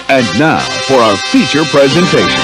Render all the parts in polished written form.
And now for our feature presentation.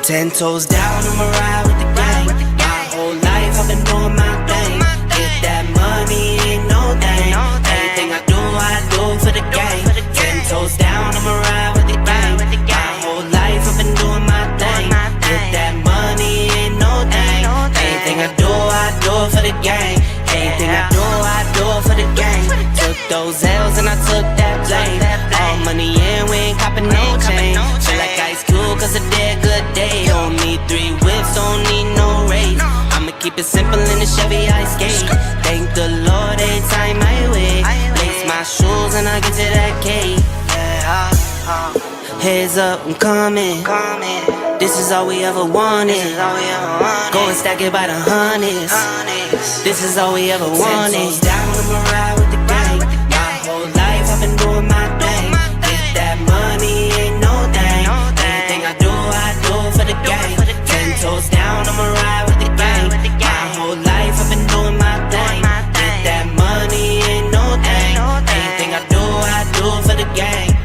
Ten toes down, I'ma ride with the gang. My whole life I've been doing my thing. Get that money, ain't no thing. Anything I do for the gang. Ten toes down, I'ma ride with the gang. My whole life I've been doing my thing. Get that money, ain't no thing. Anything I do for the gang. Anything I do for the gang. Took those L's and I took that blame. All money in, we ain't copping no change. Feel like Ice Cube, cause I did good day. Don't need 3 whips, don't need no race. I'ma keep it simple in the Chevy I skate. Thank the Lord every time I wait. Lace my shoes and I get to that cake. Heads up, I'm coming. This is all we ever wanted. Go and stack it by the hundreds. This is all we ever wanted. 10 toes down, I'ma ride with the gang. My whole life I've been doing my thing. Get that money, ain't no thing. Anything I do for the gang. 10 toes down, I'ma ride with the gang. My whole life I've been doing my thing. Get that money, ain't no thing. Anything I do for the gang.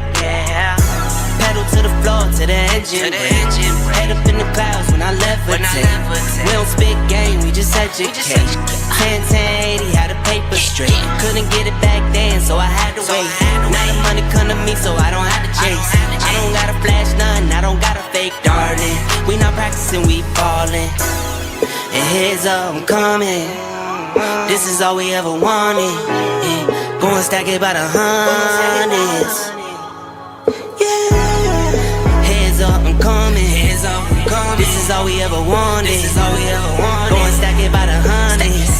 just educate. 10, 10, 80, had a paper straight. Couldn't get it back then, so I had to wait. Now the money come to me, so I don't have to chase. I don't gotta flash none, I don't gotta fake, darling. We not practicing, we ballin'. And heads up, I'm coming. This is all we ever wanted. Yeah. Go and stack it by the hundreds. Yeah. Heads up, I'm coming. Heads up, I'm coming. This is all we ever wanted. This is all we ever wanted. Go and stack it by the hundreds.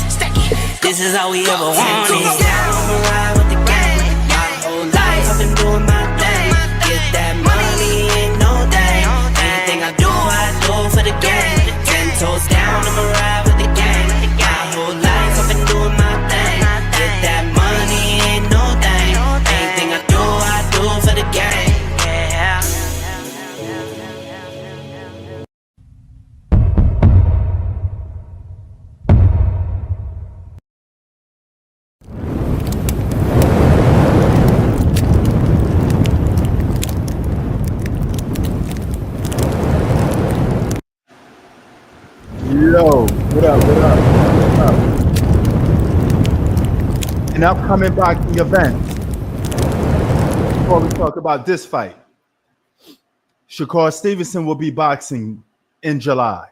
This is all we ever wanted. I'ma ride with the gang. My whole life I've been doing my thing. Get that money, ain't no thing. Anything I do for the gang. 10 toes down, I'ma ride with the gang. My whole life I've been doing my thing. Get that money, ain't no thing. Anything I do for the gang. Yeah. Yo, what up, what up, what up? An upcoming boxing event. Before we talk about this fight, Shakur Stevenson will be boxing in July.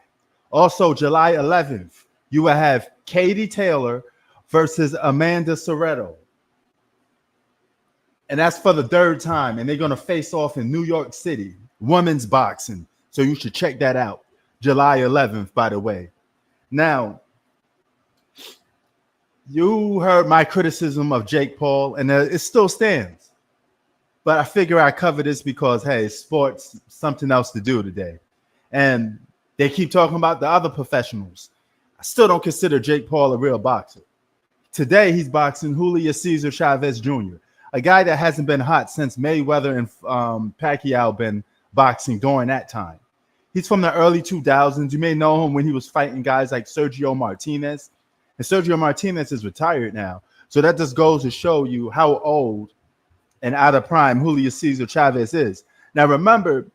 Also, July 11th, you will have Katie Taylor versus Amanda Serrato. And that's for the third time. And they're going to face off in New York City, women's boxing. So you should check that out. July 11th, by the way. Now, you heard my criticism of Jake Paul, and it still stands. But I figure I cover this because, hey, sports, something else to do today. And they keep talking about the other professionals. I still don't consider Jake Paul a real boxer. Today, he's boxing Julio Cesar Chavez Jr., a guy that hasn't been hot since Mayweather and Pacquiao been boxing during that time. He's from the early 2000s. You may know him when he was fighting guys like Sergio Martinez. And Sergio Martinez is retired now. So that just goes to show you how old and out of prime Julio Cesar Chavez is. Now, remember,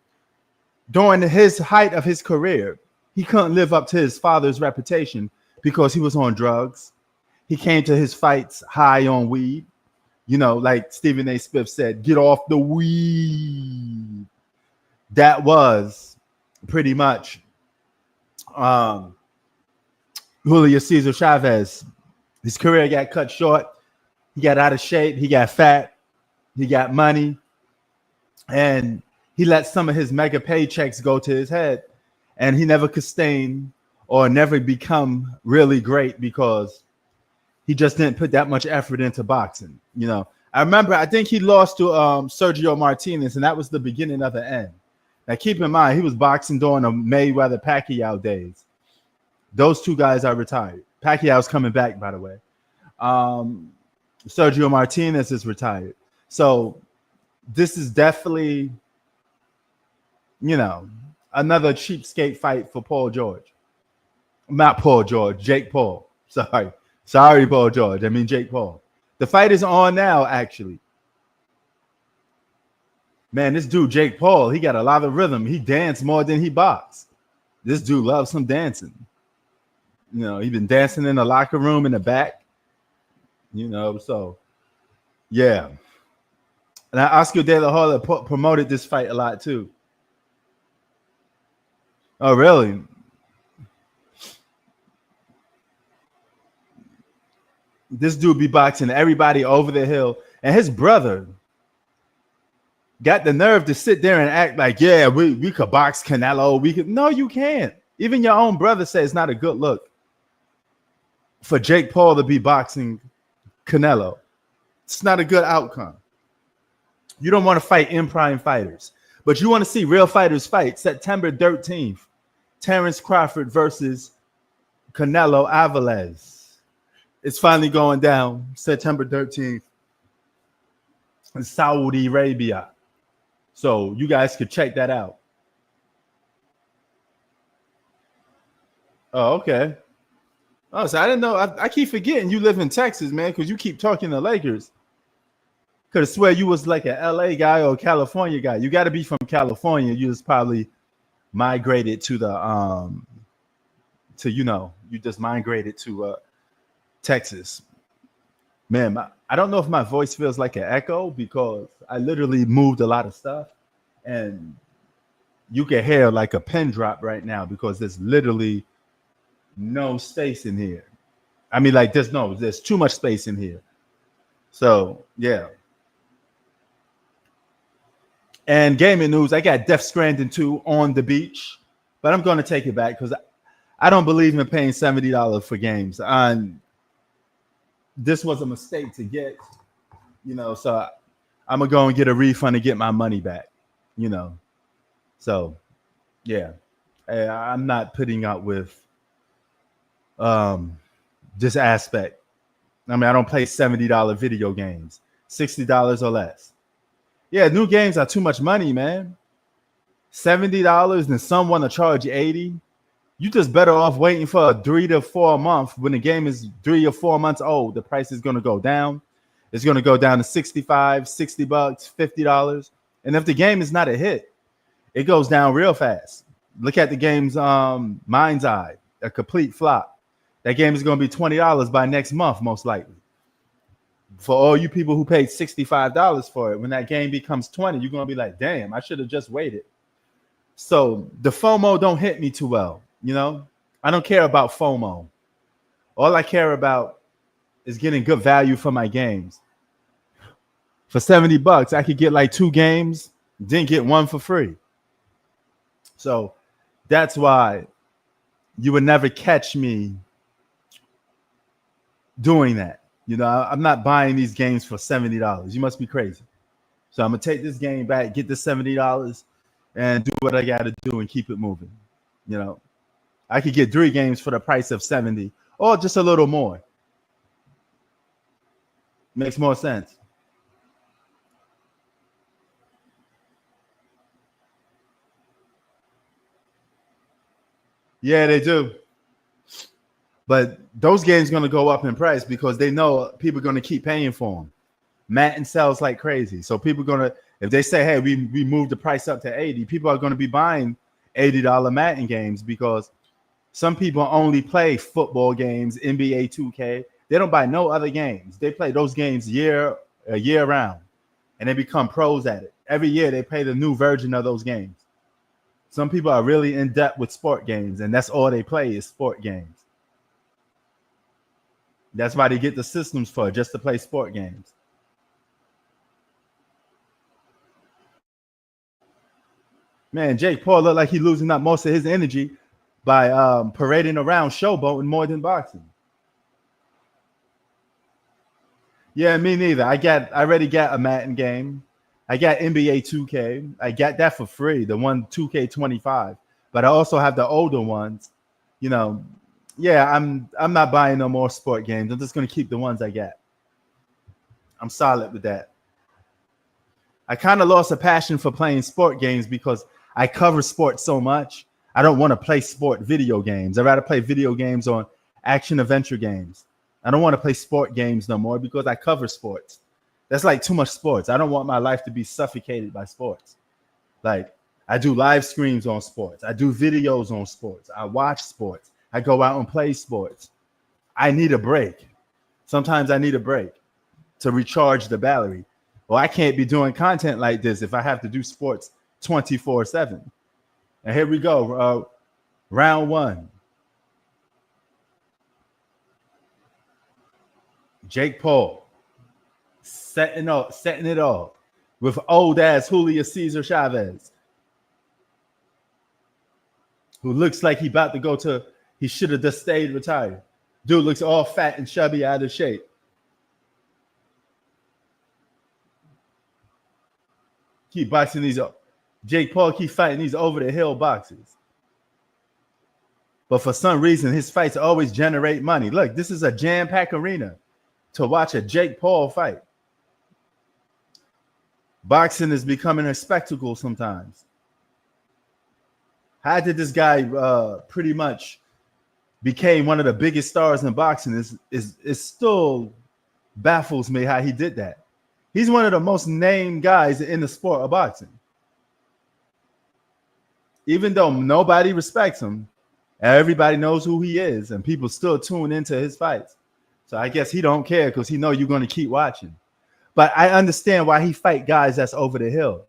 during his height of his career, he couldn't live up to his father's reputation because he was on drugs. He came to his fights high on weed. You know, like Stephen A. Smith said, get off the weed. That was pretty much Julio Cesar Chavez. His career got cut short. He got out of shape. He got fat. He got money. And he let some of his mega paychecks go to his head. And he never sustain or never become really great because he just didn't put that much effort into boxing. You know, I remember, I think he lost to Sergio Martinez, and that was the beginning of the end. Now, keep in mind, he was boxing during the Mayweather-Pacquiao days. Those two guys are retired. Pacquiao's coming back, by the way. Sergio Martinez is retired. So this is definitely, you know, another cheapskate fight for Paul George. Not Paul George, Jake Paul. Sorry, Paul George. I mean, Jake Paul. The fight is on now, actually. Man, this dude, Jake Paul, he got a lot of rhythm. He danced more than he boxed. This dude loves some dancing. You know, he's been dancing in the locker room in the back. You know, so, yeah. And Oscar De La Hoya promoted this fight a lot, too. Oh, really? This dude be boxing everybody over the hill. And his brother got the nerve to sit there and act like, yeah, we could box Canelo. No, you can't. Even your own brother says it's not a good look for Jake Paul to be boxing Canelo. It's not a good outcome. You don't want to fight in prime fighters, but you want to see real fighters fight. September 13th, Terrence Crawford versus Canelo Alvarez. It's finally going down September 13th in Saudi Arabia. So you guys could check that out. Oh, okay. Oh, so I didn't know. I keep forgetting you live in Texas, man, because you keep talking to Lakers. Could have swear you was like an LA guy or a California guy. You got to be from California. You just probably migrated to the you just migrated to Texas. Man, I don't know if my voice feels like an echo because I literally moved a lot of stuff, and you can hear like a pin drop right now because there's literally no space in here. I mean, like there's too much space in here. So yeah. And gaming news, I got Death Stranding 2 on the beach, but I'm going to take it back because I don't believe in paying $70 for games. This was a mistake to get, so I'm going to go and get a refund and get my money back, So, yeah, I'm not putting up with this aspect. I mean, I don't play $70 video games, $60 or less. Yeah, new games are too much money, man. $70 and some want to charge $80. You just better off waiting for 3 to 4 months. When the game is 3 or 4 months old, the price is going to go down. It's going to go down to $65, $60, $50. And if the game is not a hit, it goes down real fast. Look at the game's Mind's Eye, a complete flop. That game is going to be $20 by next month, most likely. For all you people who paid $65 for it, when that game becomes $20, you're going to be like, damn, I should have just waited. So the FOMO don't hit me too well. I don't care about FOMO. All I care about is getting good value for my games. For $70, I could get like 2 games, then get 1 for free. So that's why you would never catch me doing that. I'm not buying these games for $70. You must be crazy. So I'm going to take this game back, get the $70 and do what I got to do and keep it moving. I could get 3 games for the price of $70 or just a little more. Makes more sense. Yeah, they do. But those games are going to go up in price because they know people are going to keep paying for them. Madden sells like crazy. So people are going to, if they say, hey, we moved the price up to 80, people are going to be buying $80 Madden games because some people only play football games, NBA 2K. They don't buy no other games. They play those games year round, and they become pros at it. Every year they play the new version of those games. Some people are really in depth with sport games, and that's all they play is sport games. That's why they get the systems for, just to play sport games. Man, Jake Paul looked like he's losing up most of his energy by parading around showboating more than boxing. Yeah, me neither. I already got a Madden game. I got NBA 2K. I got that for free, the one 2K25. But I also have the older ones. Yeah, I'm not buying no more sport games. I'm just going to keep the ones I got. I'm solid with that. I kind of lost a passion for playing sport games because I cover sports so much. I don't want to play sport video games. I'd rather play video games on action adventure games. I don't want to play sport games no more because I cover sports. That's like too much sports. I don't want my life to be suffocated by sports. Like, I do live streams on sports. I do videos on sports. I watch sports. I go out and play sports. I need a break. Sometimes I need a break to recharge the battery. Well, I can't be doing content like this if I have to do sports 24/7. And here we go. Round 1. Jake Paul setting it off with old ass Julio Cesar Chavez, who looks like he about to go to, he should have just stayed retired. Dude looks all fat and chubby, out of shape. Keep boxing these up. Jake Paul keep fighting these over the hill boxes. But for some reason, his fights always generate money. Look, this is a jam-packed arena to watch a Jake Paul fight. Boxing is becoming a spectacle sometimes. How did this guy pretty much became one of the biggest stars in boxing is still baffles me how he did that. He's one of the most named guys in the sport of boxing. Even though nobody respects him, Everybody knows who he is, and people still tune into his fights. So I guess he don't care because he know you're going to keep watching. But I understand why he fight guys that's over the hill.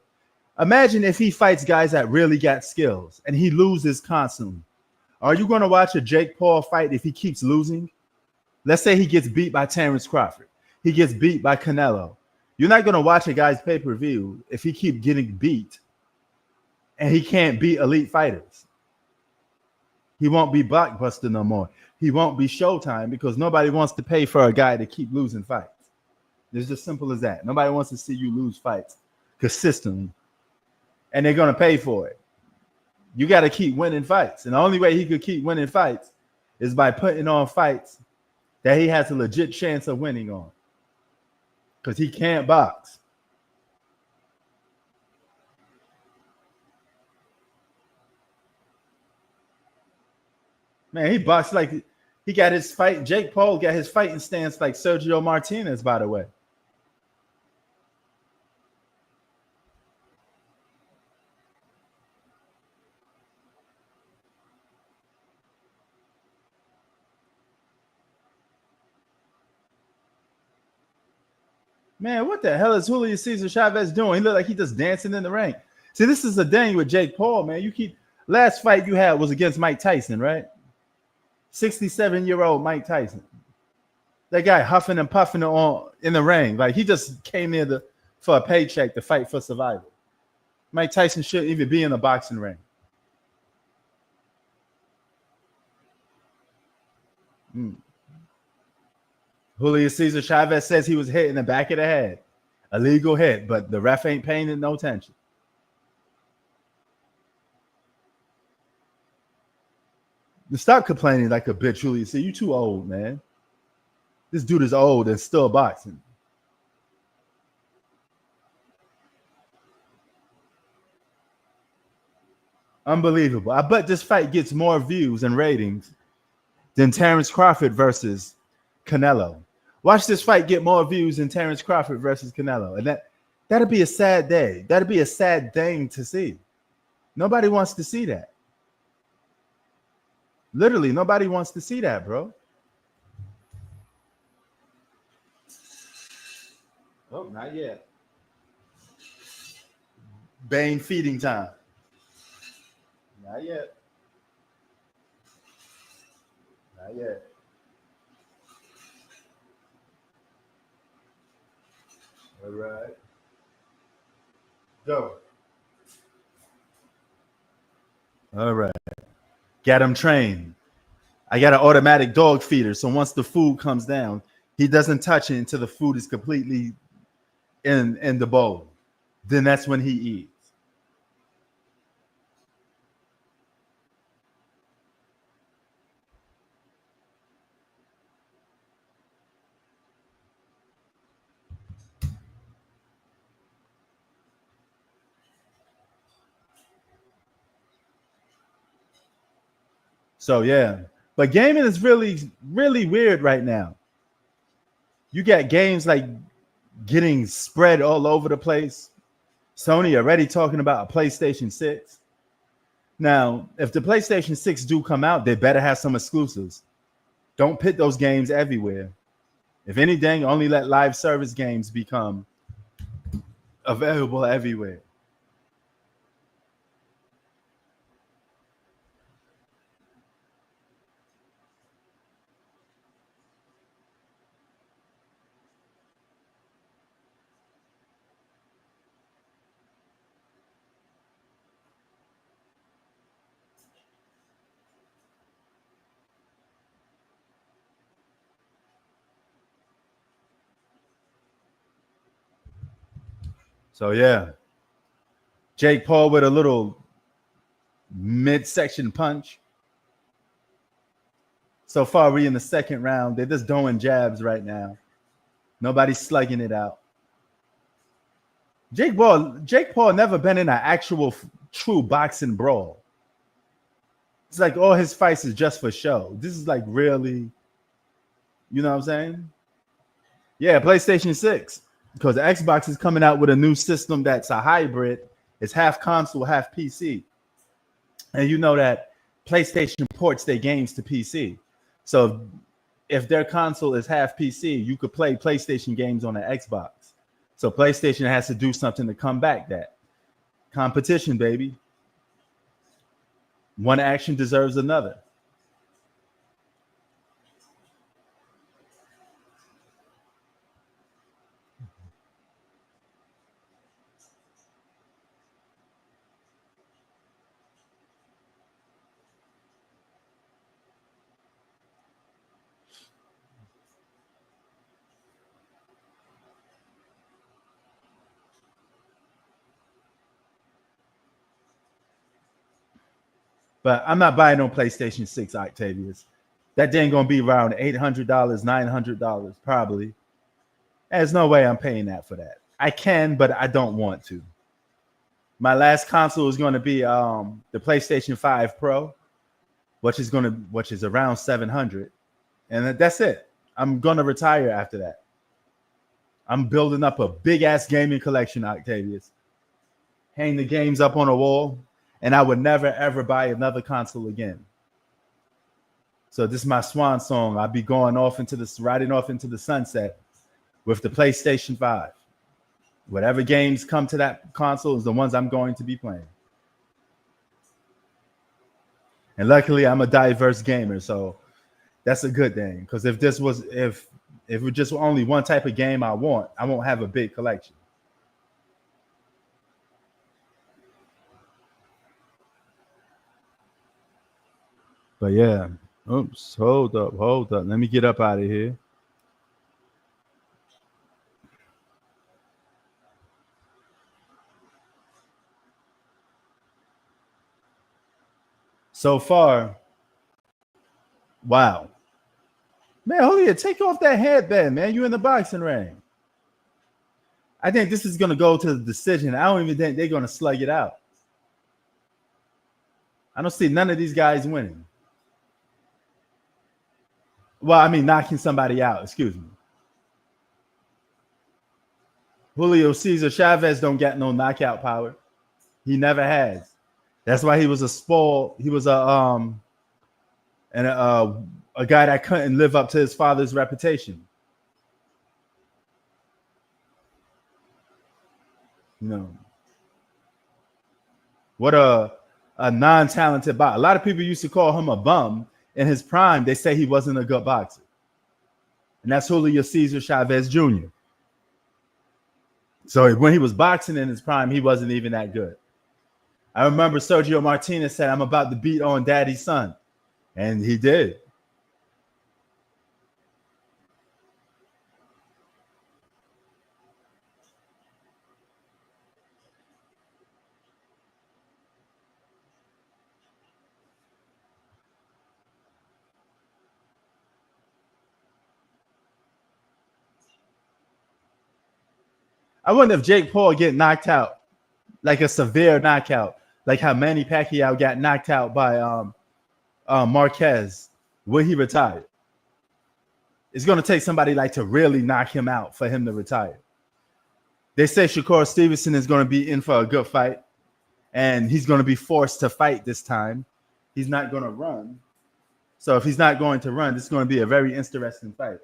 Imagine if he fights guys that really got skills and he loses constantly. Are you going to watch a Jake Paul fight if he keeps losing? Let's say he gets beat by Terrence Crawford. He gets beat by Canelo. You're not going to watch a guy's pay-per-view if he keeps getting beat and he can't beat elite fighters. He won't be Blockbuster no more. He won't be Showtime because nobody wants to pay for a guy to keep losing fights. It's just simple as that. Nobody wants to see you lose fights consistently, and they're going to pay for it. You got to keep winning fights, and the only way he could keep winning fights is by putting on fights that he has a legit chance of winning on, because he can't box. Man, he boxed like he got his fight. Jake Paul got his fighting stance like Sergio Martinez, by the way. Man, what the hell is Julio Cesar Chavez doing? He looked like he just dancing in the ring. See, this is the thing with Jake Paul, man. You keep last fight you had was against Mike Tyson, right? 67-year-old Mike Tyson. That guy huffing and puffing on in the ring. Like he just came there for a paycheck to fight for survival. Mike Tyson shouldn't even be in a boxing ring. Julio Cesar Chavez says he was hit in the back of the head. A legal hit, but the ref ain't paying it no attention. Stop complaining like a bitch, Julio. See, you too old, man. This dude is old and still boxing. Unbelievable. I bet this fight gets more views and ratings than Terrence Crawford versus Canelo. Watch this fight get more views than Terrence Crawford versus Canelo. And that'd be a sad day. That'd be a sad thing to see. Nobody wants to see that. Literally, nobody wants to see that, bro. Oh, not yet. Bane feeding time. Not yet. Not yet. All right. Go. All right. Got him trained. I got an automatic dog feeder. So once the food comes down, he doesn't touch it until the food is completely in the bowl. Then that's when he eats. So yeah, but gaming is really, really weird right now. You got games like getting spread all over the place. Sony already talking about a PlayStation 6. Now, if the PlayStation 6 do come out, they better have some exclusives. Don't put those games everywhere. If anything, only let live service games become available everywhere. So yeah, Jake Paul with a little midsection punch. So far, we in the second round. They're just doing jabs right now. Nobody's slugging it out. Jake Paul never been in an actual true boxing brawl. It's like all his fights is just for show. This is like really, you know what I'm saying? Yeah, PlayStation 6. Because the Xbox is coming out with a new system that's a hybrid. It's half console, half PC. And you know that PlayStation ports their games to PC. So if their console is half PC, you could play PlayStation games on an Xbox. So PlayStation has to do something to combat that. Competition, baby. One action deserves another. But I'm not buying no PlayStation 6, Octavius. That thing gonna be around $800, $900, probably. There's no way I'm paying that for that. I can, but I don't want to. My last console is going to be the PlayStation 5 Pro, which is around $700, and that's it. I'm gonna retire after that. I'm building up a big ass gaming collection, Octavius. Hang the games up on a wall, and I would never ever buy another console again. So this is my swan song. I'll be riding off into the sunset with the PlayStation 5. Whatever games come to that console is the ones I'm going to be playing. And luckily, I'm a diverse gamer, so that's a good thing. Because if it was just only one type of game I won't have a big collection. But yeah, oops, hold up. Let me get up out of here. So far, wow. Man, Julio, take off that headband, man. You in the boxing ring. I think this is going to go to the decision. I don't even think they're going to slug it out. I don't see none of these guys winning. Well, I mean, knocking somebody out. Excuse me. Julio Cesar Chavez don't get no knockout power. He never has. That's why he was a spoil. He was a guy that couldn't live up to his father's reputation. You know, what a non-talented boxer. A lot of people used to call him a bum in his prime. They say he wasn't a good boxer, and that's Julio Cesar Chavez Jr. So when he was boxing in his prime, he wasn't even that good. I remember Sergio Martinez said, "I'm about to beat on Daddy's son," and he did. I wonder if Jake Paul get knocked out, like a severe knockout, like how Manny Pacquiao got knocked out by Marquez. Will he retire? It's going to take somebody like to really knock him out for him to retire. They say Shakur Stevenson is going to be in for a good fight, and he's going to be forced to fight this time. He's not going to run. So if he's not going to run, this is going to be a very interesting fight.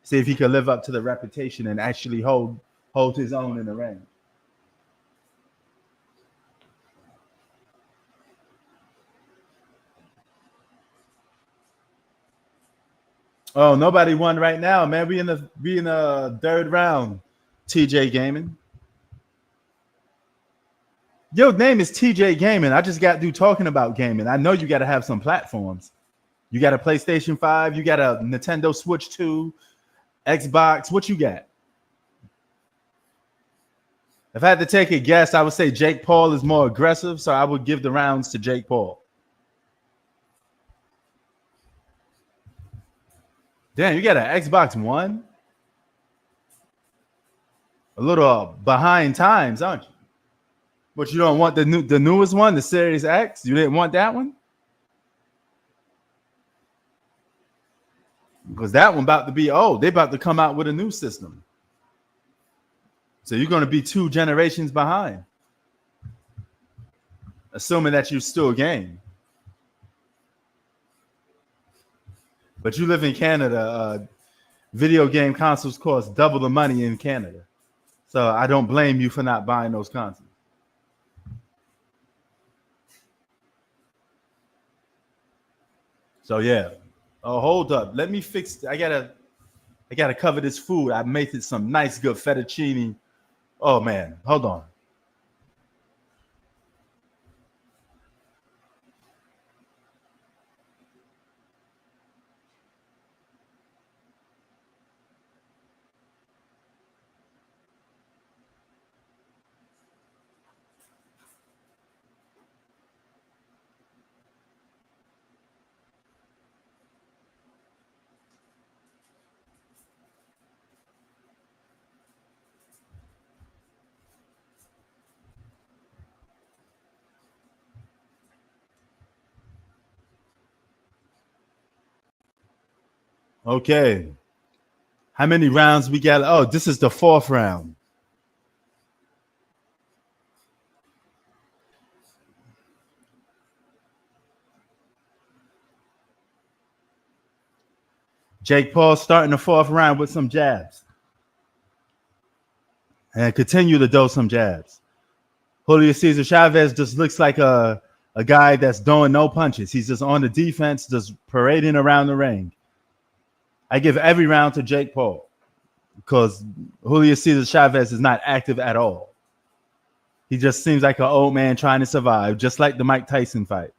See if he can live up to the reputation and actually hold his own in the ring. Oh, nobody won right now, man. We in the third round. TJ Gaming. Your name is TJ Gaming. I just got through talking about gaming. I know you got to have some platforms. You got a PlayStation 5. You got a Nintendo Switch 2, Xbox. What you got? If I had to take a guess, I would say Jake Paul is more aggressive, so I would give the rounds to Jake Paul. Damn, you got an Xbox One? A little behind times, aren't you? But you don't want the newest one, the Series X? You didn't want that one? Because that one about to be old. They about to come out with a new system. So you're going to be 2 generations behind. Assuming that you still game. But you live in Canada. Video game consoles cost double the money in Canada. So I don't blame you for not buying those consoles. So yeah. Oh, hold up. Let me fix. I gotta cover this food. I made it some nice good fettuccine. Oh man, hold on. Okay. How many rounds we got? Oh, this is the fourth round. Jake Paul starting the fourth round with some jabs. And continue to throw some jabs. Julio Cesar Chavez just looks like a guy that's throwing no punches. He's just on the defense, just parading around the ring. I give every round to Jake Paul because Julio Cesar Chavez is not active at all. He just seems like an old man trying to survive, just like the Mike Tyson fight.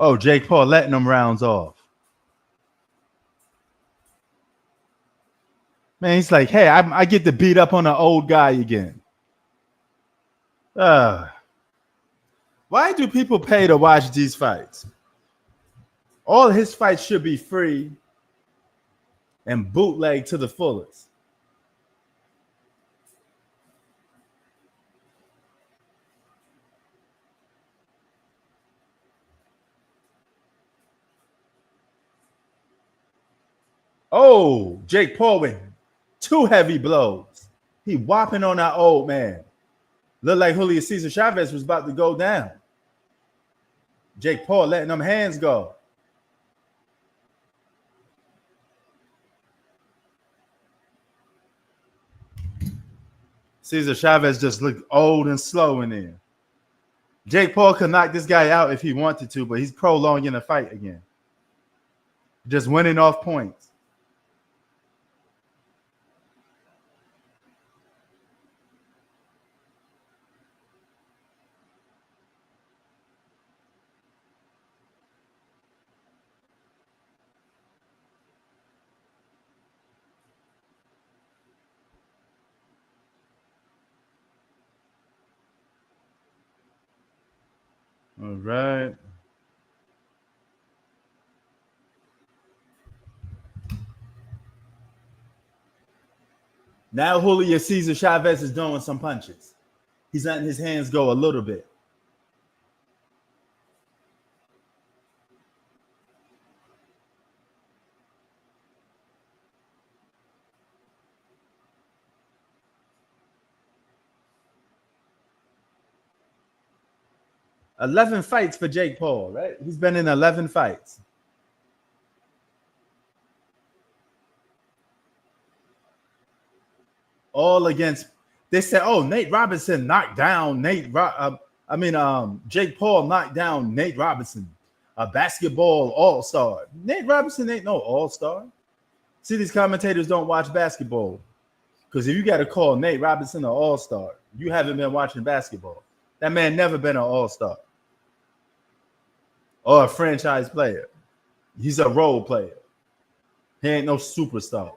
Oh, Jake Paul letting them rounds off. Man, he's like, hey, I get to beat up on an old guy again. Why do people pay to watch these fights? All his fights should be free and bootleg to the fullest. Oh, Jake Paul with two heavy blows. He whopping on that old man. Looked like Julio Cesar Chavez was about to go down. Jake Paul letting them hands go. Cesar Chavez just looked old and slow in there. Jake Paul could knock this guy out if he wanted to, but he's prolonging the fight again. Just winning off points. All right. Now Julio Cesar Chavez is doing some punches. He's letting his hands go a little bit. $11 fights for Jake Paul, right? He's been in 11 fights. All against. They said, "Oh, Nate Robinson knocked down Jake Paul knocked down Nate Robinson, a basketball all-star." Nate Robinson ain't no all-star. See, these commentators don't watch basketball because if you got to call Nate Robinson an all-star, you haven't been watching basketball. That man never been an all-star or a franchise player. He's a role player. He ain't no superstar.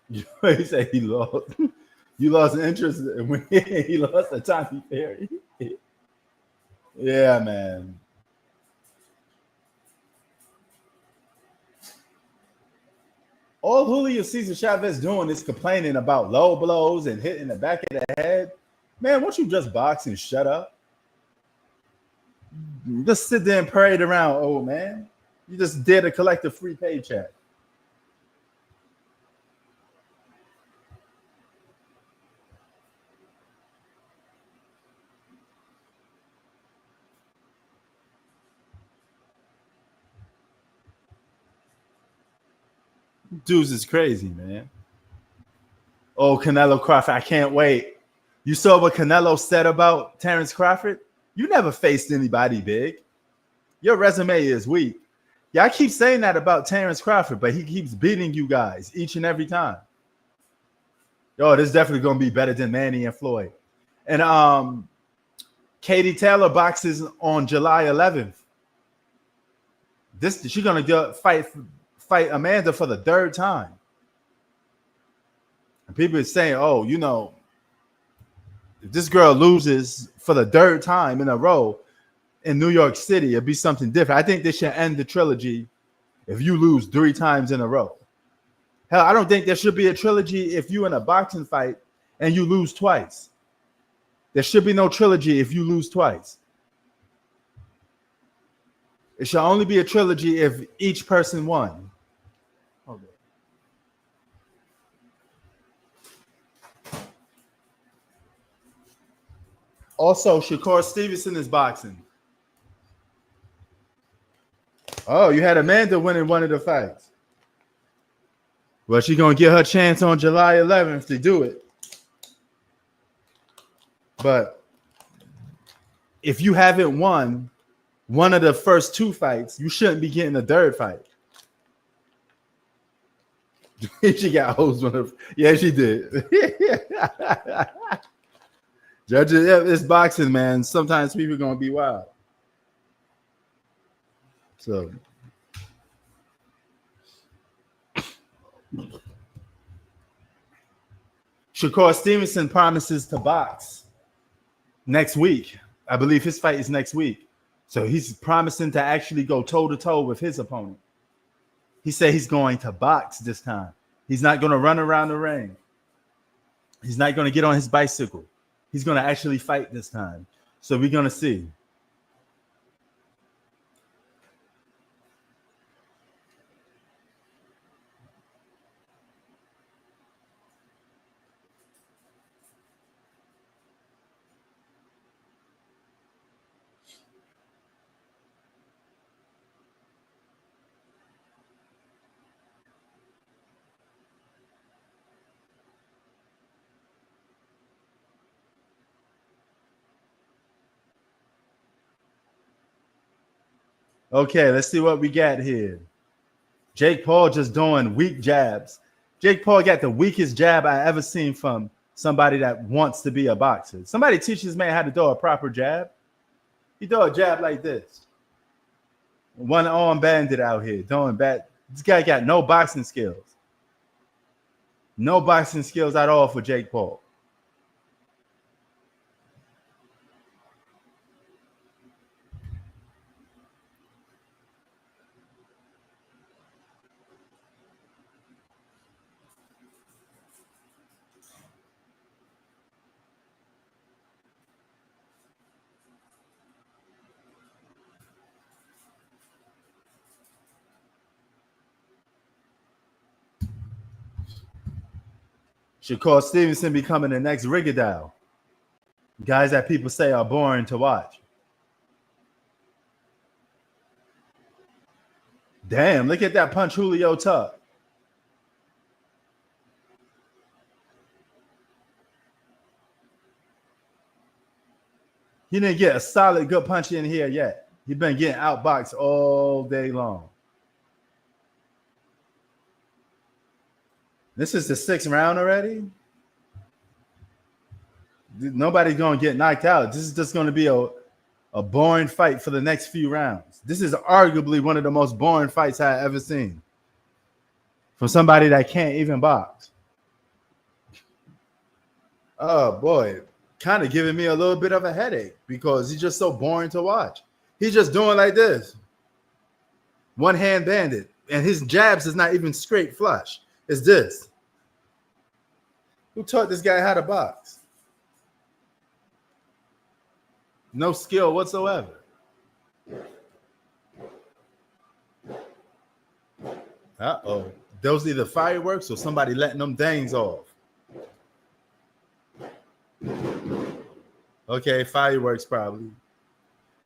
He said he lost. You lost interest when he lost to Tommy Perry. Yeah, man. All Julio Cesar Chavez doing is complaining about low blows and hitting the back of the head. Man, won't you just box and shut up? Just sit there and parade around, old man. You just dare to collect a free paycheck. Dudes is crazy, man. Oh, Canelo Crawford, I can't wait. You saw what Canelo said about Terrence Crawford? You never faced anybody big. Your resume is weak. Yeah, I keep saying that about Terrence Crawford, but he keeps beating you guys each and every time. Yo, this is definitely going to be better than Manny and Floyd. And Katie Taylor boxes on July 11th. She's going to fight Amanda for the third time. And people are saying, oh, you know, if this girl loses for the third time in a row in New York City, it'd be something different. I think they should end the trilogy if you lose 3 times in a row. Hell, I don't think there should be a trilogy if you're in a boxing fight and you lose twice. There should be no trilogy if you lose twice. It should only be a trilogy if each person won. Okay. Also, Shakur Stevenson is boxing. Oh, you had Amanda winning one of the fights. Well, she's going to get her chance on July 11th to do it. But if you haven't won one of the first 2 fights, you shouldn't be getting a third fight. She got hosed one of. Yeah, she did. Judges, it's boxing, man. Sometimes people are going to be wild. So. Shakur Stevenson promises to box next week. I believe his fight is next week. So he's promising to actually go toe-to-toe with his opponent. He said he's going to box this time. He's not going to run around the ring. He's not going to get on his bicycle. He's going to actually fight this time. So we're going to see. Okay, let's see what we got here. Jake Paul just doing weak jabs. Jake Paul got the weakest jab I ever seen from somebody that wants to be a boxer. Somebody teach this man how to throw a proper jab. He throw a jab like this. One arm bandit out here throwing back. This guy got no boxing skills. No boxing skills at all for Jake Paul. Shakur Stevenson becoming the next Rigadao. Guys that people say are boring to watch. Damn, look at that punch Julio took. He didn't get a solid good punch in here yet. He's been getting outboxed all day long. This is the 6th round already. Nobody's going to get knocked out. This is just going to be a boring fight for the next few rounds. This is arguably one of the most boring fights I've ever seen from somebody that can't even box. Oh, boy. Kind of giving me a little bit of a headache because he's just so boring to watch. He's just doing like this. One hand bandit. And his jabs is not even straight flush. is this. Who taught this guy how to box? No skill whatsoever. Uh-oh. Those either fireworks or somebody letting them things off. Okay, fireworks probably.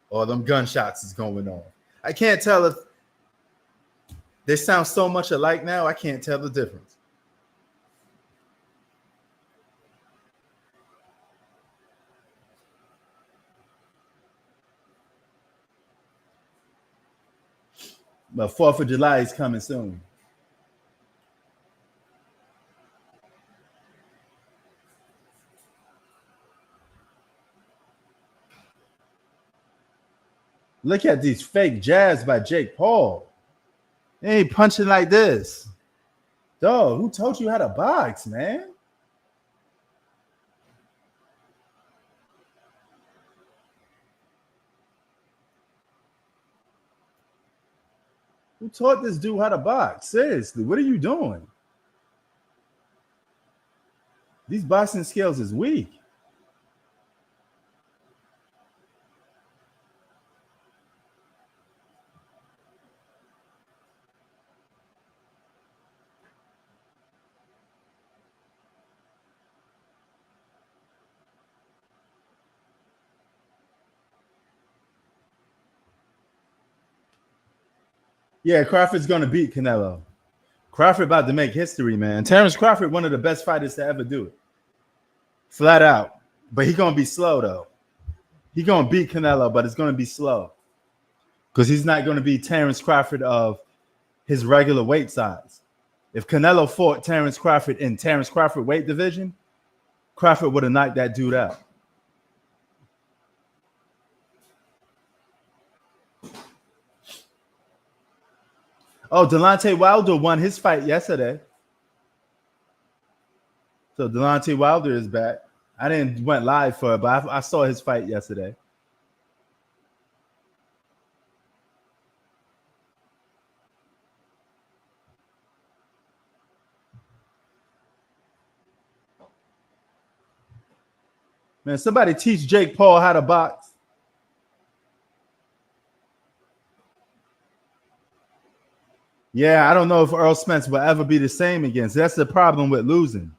Or them gunshots is going on. I can't tell if they sound so much alike now, I can't tell the difference. But 4th of July is coming soon. Look at these fake jabs by Jake Paul. He ain't punching like this. Dog, who told you how to box, man? Who taught this dude how to box? Seriously, what are you doing? These boxing skills is weak. Yeah, Crawford's going to beat Canelo. Crawford about to make history, man. Terrence Crawford, one of the best fighters to ever do it. Flat out. But he's going to be slow, though. He's going to beat Canelo, but it's going to be slow. Because he's not going to be Terrence Crawford of his regular weight size. If Canelo fought Terrence Crawford in Terrence Crawford weight division, Crawford would have knocked that dude out. Oh, Deontay Wilder won his fight yesterday. So Deontay Wilder is back. I didn't went live for it, but I saw his fight yesterday. Man, somebody teach Jake Paul how to box. Yeah, I don't know if Earl Spence will ever be the same again. So that's the problem with losing.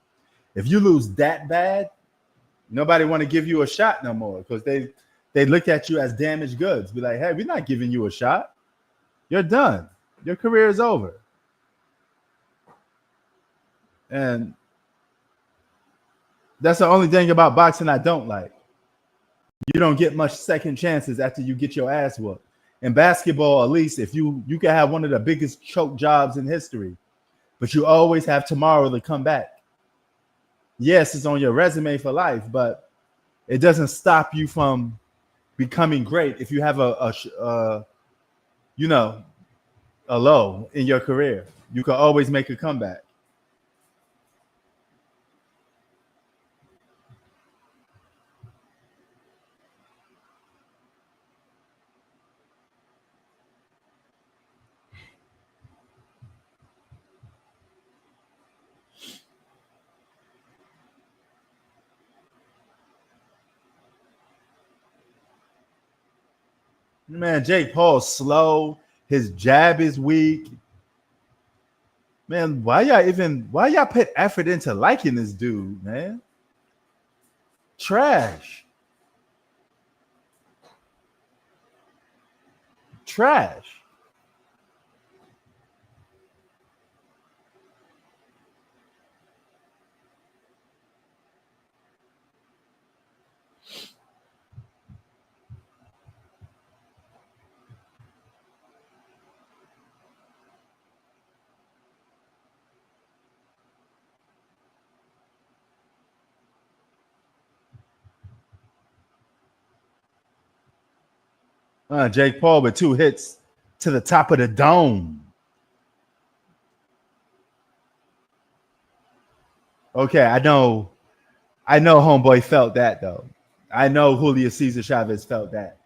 If you lose that bad, nobody want to give you a shot no more because they look at you as damaged goods. Be like, hey, we're not giving you a shot. You're done. Your career is over. And that's the only thing about boxing I don't like. You don't get much second chances after you get your ass whooped. In basketball, at least, if you can have one of the biggest choke jobs in history, but you always have tomorrow to come back. Yes, it's on your resume for life, but it doesn't stop you from becoming great if you have a low in your career. You can always make a comeback. Man, Jake Paul's slow. His jab is weak. Man, why y'all put effort into liking this dude, man? Trash. Jake Paul with 2 hits to the top of the dome. Okay, I know homeboy felt that though. I know Julio Cesar Chavez felt that.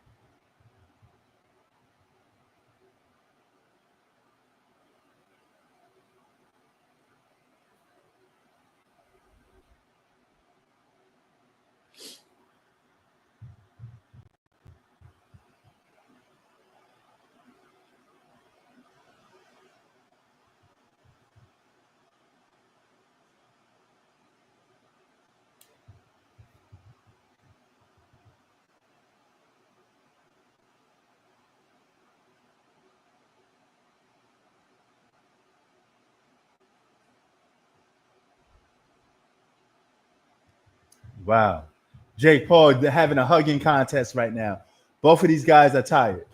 Wow. Jake Paul having a hugging contest right now. Both of these guys are tired.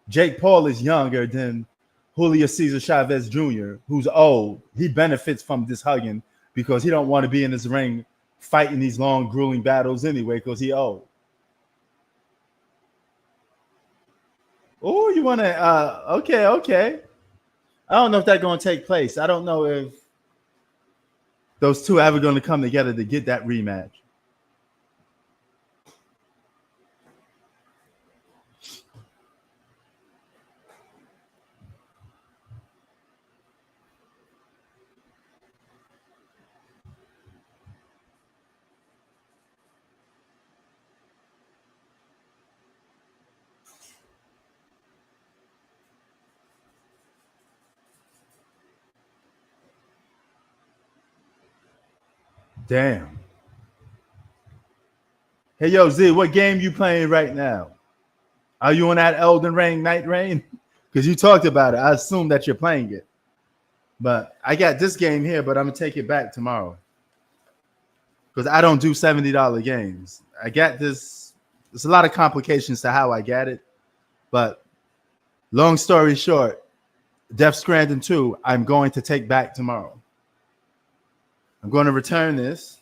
Jake Paul is younger than Julio Cesar Chavez Jr., who's old. He benefits from this hugging because he don't want to be in this ring fighting these long, grueling battles anyway because he old. Oh, you want to? Okay, okay. I don't know if that's going to take place. I don't know if those two are ever going to come together to get that rematch. Damn. Hey, yo, Z, what game you playing right now? Are you on that Elden Ring Night Rain? Because you talked about it. I assume that you're playing it. But I got this game here, but I'm going to take it back tomorrow. Because I don't do $70 games. I got this. There's a lot of complications to how I got it. But long story short, Death Stranding 2, I'm going to take back tomorrow. I'm going to return this.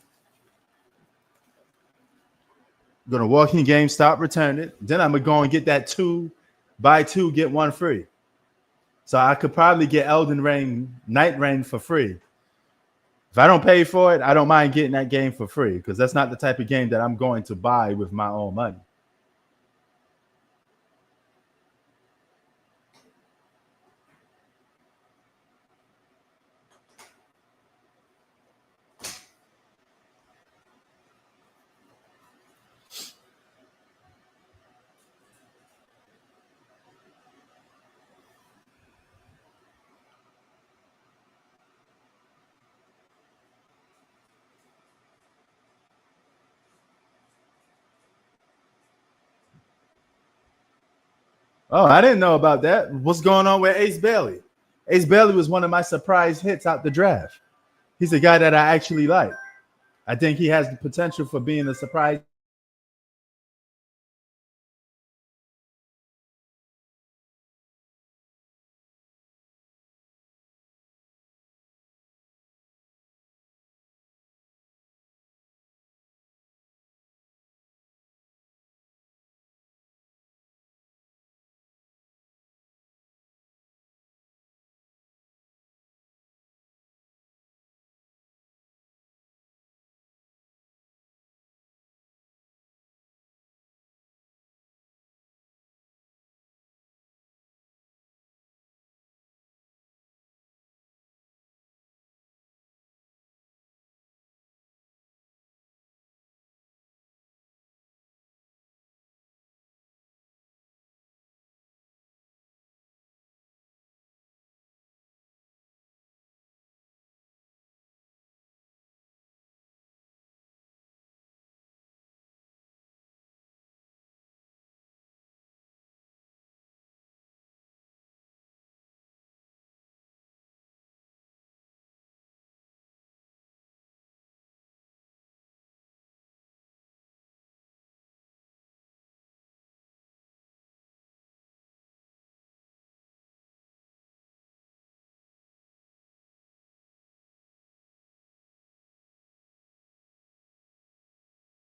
I'm going to walk in GameStop, return it. Then I'm going to go and get that 2 buy 2, get 1 free. So I could probably get Elden Ring Night Rain for free. If I don't pay for it, I don't mind getting that game for free because that's not the type of game that I'm going to buy with my own money. Oh, I didn't know about that. What's going on with Ace Bailey? Ace Bailey was one of my surprise hits out the draft. He's a guy that I actually like. I think he has the potential for being a surprise.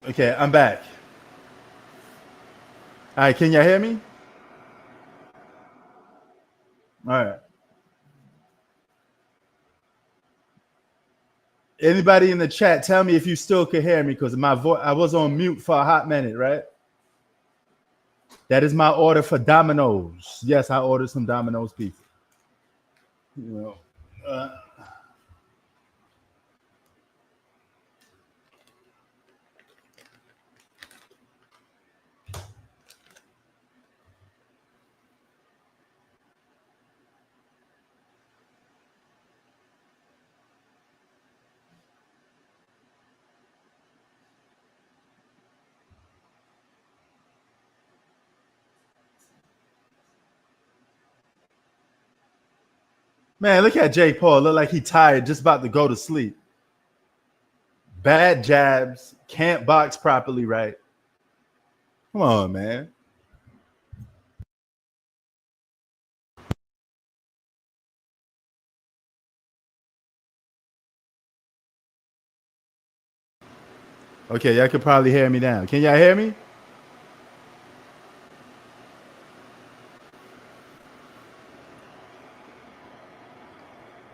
Okay, I'm back. All right, can y'all hear me? All right. Anybody in the chat, tell me if you still can hear me because my voice, I was on mute for a hot minute, right? That is my order for Domino's. Yes, I ordered some Domino's pizza. You know, man, look at Jake Paul. Look like he tired, just about to go to sleep. bad jabs, can't box properly, right? Come on, man. Okay, y'all could probably hear me now. Can y'all hear me?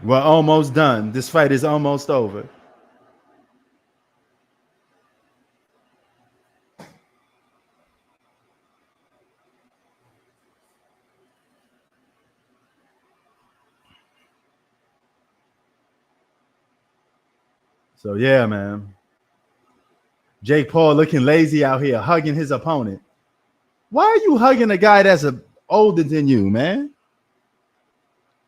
We're almost done. This fight is almost over. So yeah, man. Jake Paul looking lazy out here, hugging his opponent. Why are you hugging a guy that's older than you, man?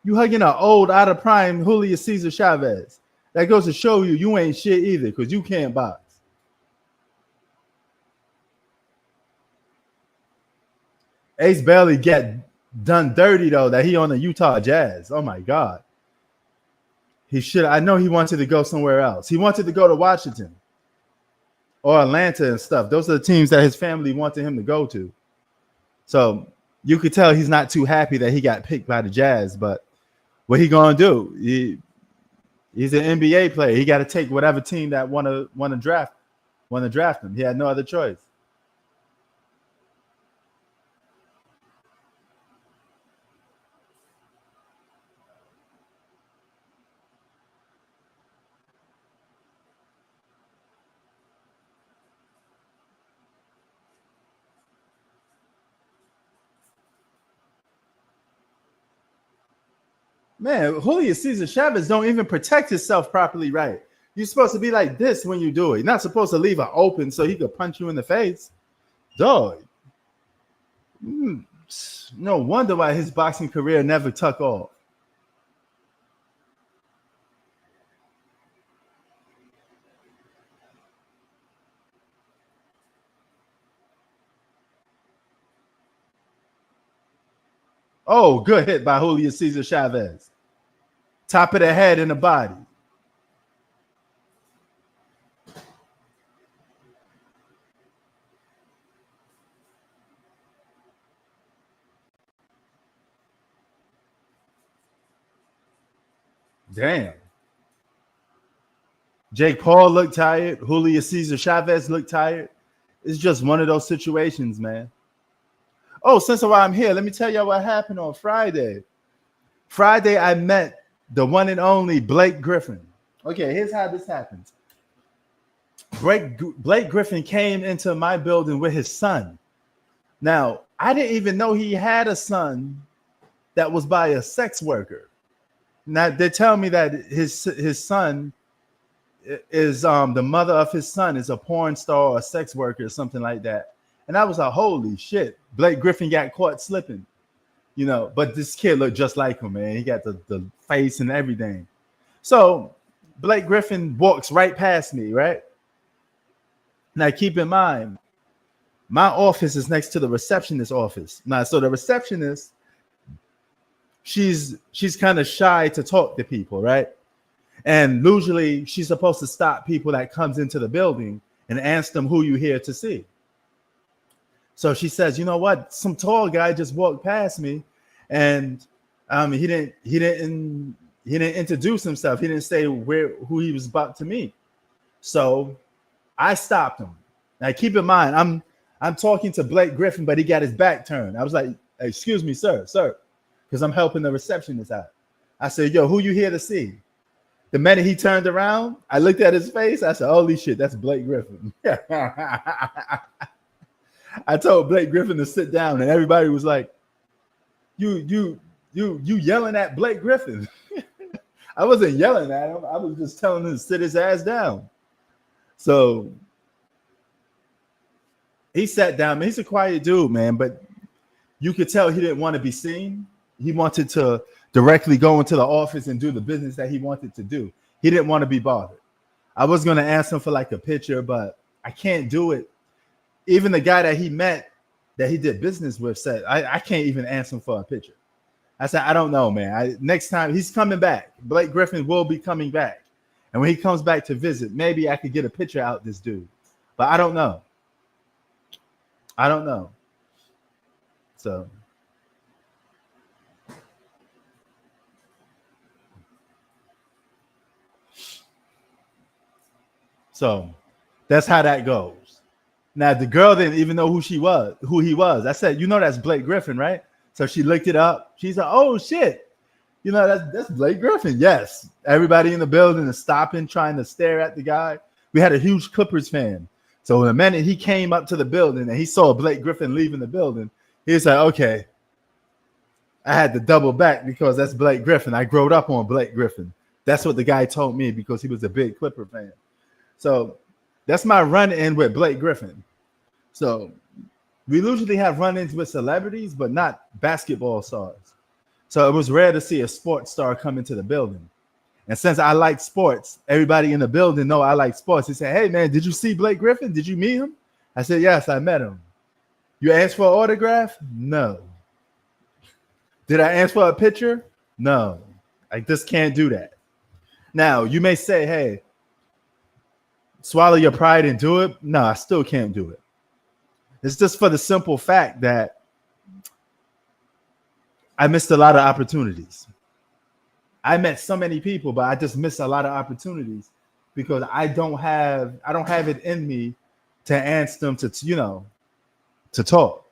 You hugging an old, out of prime Julio Cesar Chavez. That goes to show you ain't shit either, because you can't box. Ace barely get done dirty though that he on the Utah Jazz. Oh my God. He should. I know he wanted to go somewhere else. He wanted to go to Washington or Atlanta and stuff. Those are the teams that his family wanted him to go to. So you could tell he's not too happy that he got picked by the Jazz. But what he gonna do? He's an NBA player. He got to take whatever team that want to draft him. He had no other choice. Man, Julio Cesar Chavez don't even protect himself properly, right? You're supposed to be like this when you do it. You're not supposed to leave it open so he could punch you in the face. Dog. No wonder why his boxing career never took off. Oh, good hit by Julio Cesar Chavez. Top of the head and the body. Damn. Jake Paul looked tired. Julio Cesar Chavez looked tired. It's just one of those situations, man. Oh, since while I'm here, let me tell y'all what happened on Friday. Friday, I met the one and only Blake Griffin. Okay, here's how this happens. Blake Griffin came into my building with his son. Now, I didn't even know he had a son that was by a sex worker. Now, they tell me that his son is the mother of his son is a porn star or a sex worker or something like that. And I was like, holy shit, Blake Griffin got caught slipping, you know, but this kid looked just like him, man. He got the face and everything. So Blake Griffin walks right past me, right? Now, keep in mind, my office is next to the receptionist's office. Now, so the receptionist, she's kind of shy to talk to people, right? And usually she's supposed to stop people that comes into the building and ask them who you here to see. So she says, you know what? Some tall guy just walked past me, and he didn't introduce himself. He didn't say who he was about to meet. So I stopped him. Now keep in mind, I'm talking to Blake Griffin, but he got his back turned. I was like, excuse me, sir, because I'm helping the receptionist out. I said, yo, who you here to see? The minute he turned around, I looked at his face. I said, holy shit, that's Blake Griffin. I told Blake Griffin to sit down, and everybody was like, you yelling at Blake Griffin. I wasn't yelling at him. I was just telling him to sit his ass down. So he sat down. Man, he's a quiet dude, man, but you could tell he didn't want to be seen. He wanted to directly go into the office and do the business that he wanted to do. He didn't want to be bothered. I was going to ask him for like a picture, but I can't do it. Even the guy that he met, that he did business with, said, I can't even ask him for a picture. I said, I don't know, man. Next time he's coming back. Blake Griffin will be coming back. And when he comes back to visit, maybe I could get a picture out this dude. But I don't know. I don't know. So that's how that goes. Now the girl didn't even know who he was. I said, that's Blake Griffin, right? So she looked it up. She's like, oh shit. That's Blake Griffin. Yes. Everybody in the building is stopping, trying to stare at the guy. We had a huge Clippers fan. So the minute he came up to the building and he saw Blake Griffin leaving the building, he was like, okay, I had to double back because that's Blake Griffin. I grew up on Blake Griffin. That's what the guy told me because he was a big Clipper fan. So that's my run-in with Blake Griffin. So we usually have run-ins with celebrities, but not basketball stars. So it was rare to see a sports star come into the building. And since I like sports, everybody in the building know I like sports. He said, hey, man, did you see Blake Griffin? Did you meet him? I said, yes, I met him. You asked for an autograph? No. Did I ask for a picture? No. I just can't do that. Now, you may say, hey, swallow your pride and do it. No, I still can't do it. It's just for the simple fact that I missed a lot of opportunities. I met so many people, but I just missed a lot of opportunities because I don't have it in me to ask them to talk.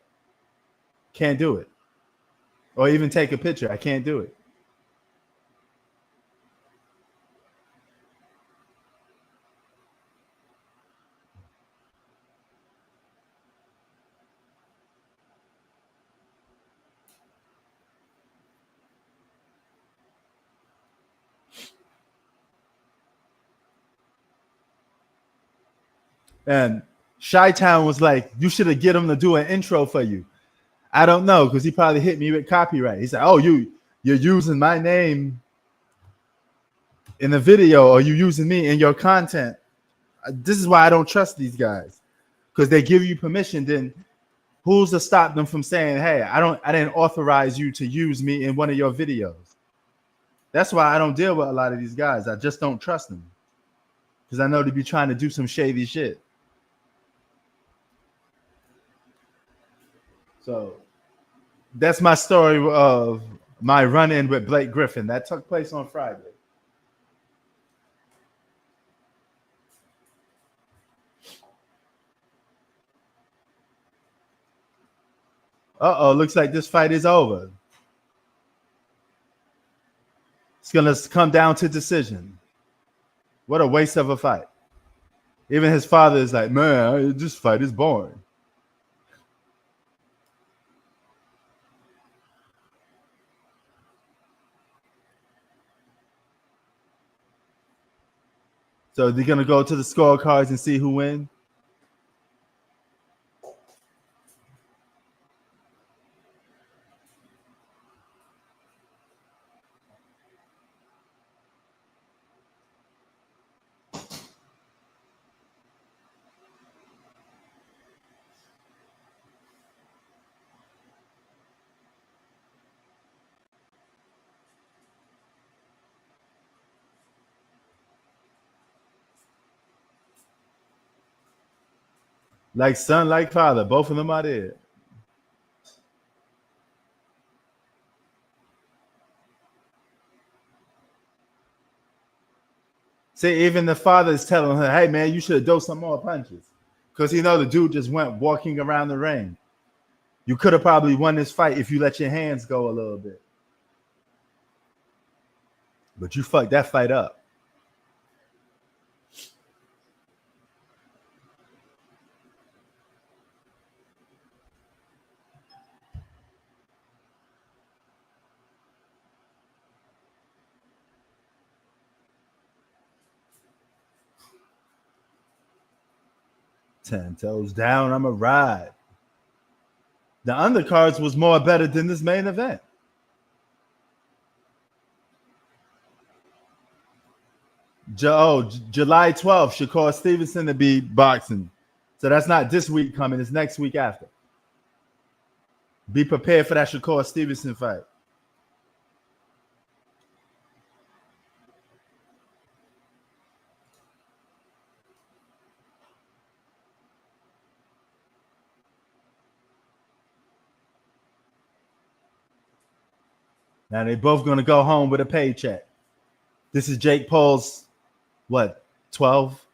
Can't do it. Or even take a picture. I can't do it. And Chi-Town was like, you should have get him to do an intro for you. I don't know, because he probably hit me with copyright. He said, oh, you're using my name in the video, or you using me in your content. This is why I don't trust these guys. Because they give you permission, then who's to stop them from saying, hey, I didn't authorize you to use me in one of your videos. That's why I don't deal with a lot of these guys. I just don't trust them. Because I know they be trying to do some shady shit. So that's my story of my run-in with Blake Griffin. That took place on Friday. Uh-oh, looks like this fight is over. It's going to come down to decision. What a waste of a fight. Even his father is like, man, this fight is boring. So they're going to go to the scorecards and see who wins? Like son, like father. Both of them are there. See, even the father is telling her, hey, man, you should have dosed some more punches. Because the dude just went walking around the ring. You could have probably won this fight if you let your hands go a little bit. But you fucked that fight up. Ten toes down, I'm a ride. The undercards was more better than this main event. July 12th, Shakur Stevenson to be boxing. So that's not this week coming, it's next week after. Be prepared for that Shakur Stevenson fight. Now they both gonna go home with a paycheck. This is Jake Paul's what 12?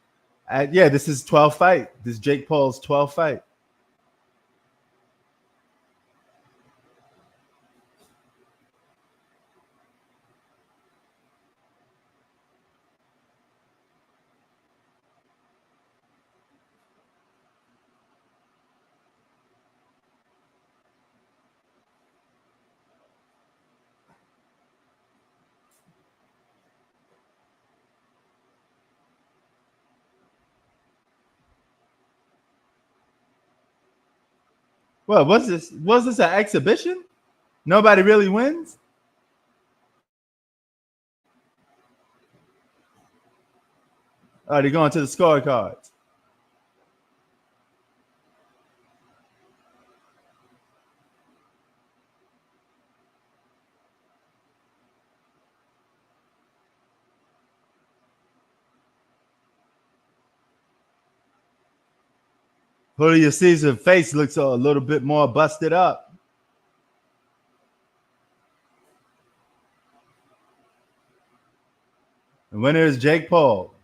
Yeah, this is 12th fight. This is Jake Paul's 12th fight. What was this? Was this an exhibition? Nobody really wins? Oh, they're going to the scorecards. Julio Caesar's face looks a little bit more busted up. The winner is Jake Paul.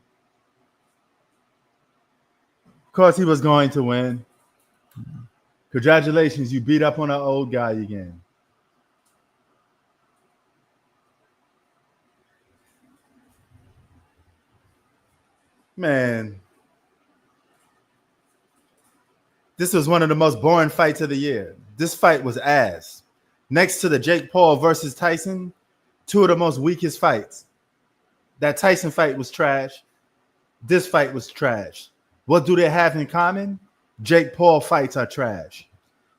Of course, he was going to win. Congratulations, you beat up on an old guy again. Man, this was one of the most boring fights of the year. This fight was ass. Next to the Jake Paul versus Tyson, two of the most weakest fights. That Tyson fight was trash. This fight was trash. What do they have in common? Jake Paul fights are trash.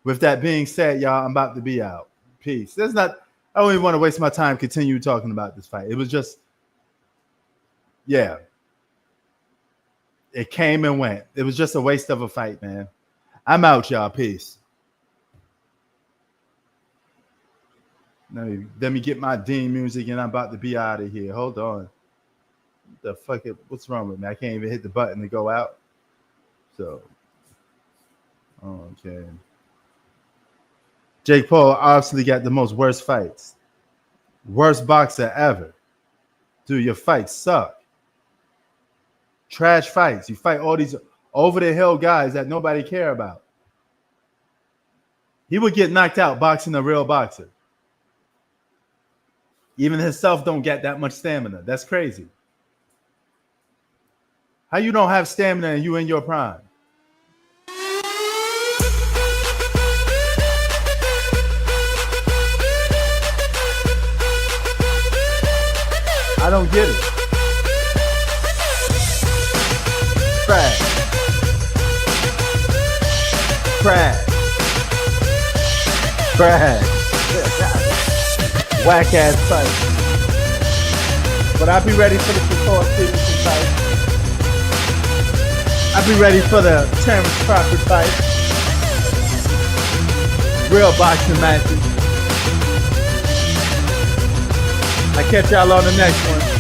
With that being said, y'all, I'm about to be out. Peace. I don't even want to waste my time continue talking about this fight. It was just, yeah. It came and went. It was just a waste of a fight, man. I'm out, y'all. Peace. Let me get my Dean music and I'm about to be out of here. Hold on. The fuck it? What's wrong with me? I can't even hit the button to go out. So, okay. Jake Paul obviously got the most worst fights. Worst boxer ever. Dude, your fights suck. Trash fights. You fight all these over-the-hill guys that nobody care about. He would get knocked out boxing a real boxer. Even himself don't get that much stamina. That's crazy. How you don't have stamina and you in your prime? I don't get it. Trash. Trash. Trash. Whack ass fight. But I'll be ready for the support Stevenson fight. I'll be ready for the Terrence Crawford fight. Real boxing matches. I catch y'all on the next one.